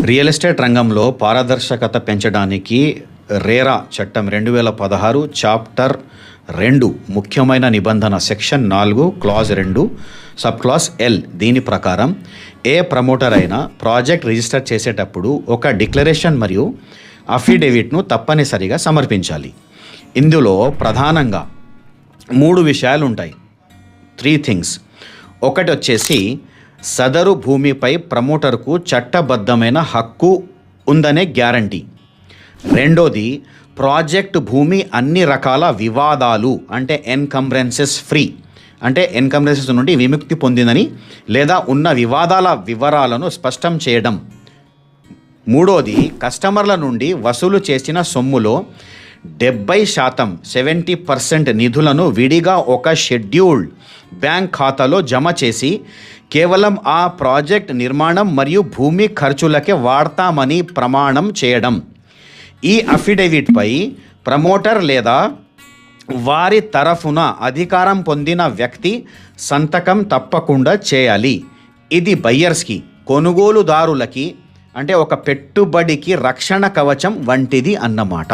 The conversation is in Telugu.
రియల్ ఎస్టేట్ రంగంలో పారదర్శకత పెంచడానికి రేరా చట్టం 2016 చాప్టర్ 2 ముఖ్యమైన నిబంధన section 4 clause 2 sub class L దీని ప్రకారం ఏ ప్రమోటర్ అయినా ప్రాజెక్ట్ రిజిస్టర్ చేసేటప్పుడు ఒక డిక్లరేషన్ మరియు అఫిడేవిట్ను తప్పనిసరిగా సమర్పించాలి. ఇందులో ప్రధానంగా 3 విషయాలు ఉంటాయి. 3 థింగ్స్. ఒకటి వచ్చేసి సదరు భూమిపై ప్రమోటర్కు చట్టబద్ధమైన హక్కు ఉందనే గ్యారంటీ. రెండోది ప్రాజెక్ట్ భూమి అన్ని రకాల వివాదాలు అంటే ఎన్కంబ్రెన్సెస్ ఫ్రీ అంటే ఎన్కంబ్రెన్సెస్ నుండి విముక్తి పొందిందని లేదా ఉన్న వివాదాల వివరాలను స్పష్టం చేయడం. మూడోది కస్టమర్ల నుండి వసూలు చేసిన సొమ్ములో 70% 70% నిధులను విడిగా ఒక షెడ్యూల్డ్ బ్యాంక్ ఖాతాలో జమ చేసి కేవలం ఆ ప్రాజెక్ట్ నిర్మాణం మరియు భూమి ఖర్చులకే వాడతామని ప్రమాణం చేయడం. ఈ అఫిడవిట్పై ప్రమోటర్ లేదా వారి తరఫున అధికారం పొందిన వ్యక్తి సంతకం తప్పకుండా చేయాలి. ఇది బయ్యర్స్కి, కొనుగోలుదారులకి అంటే ఒక పెట్టుబడికి రక్షణ కవచం వంటిది అన్నమాట.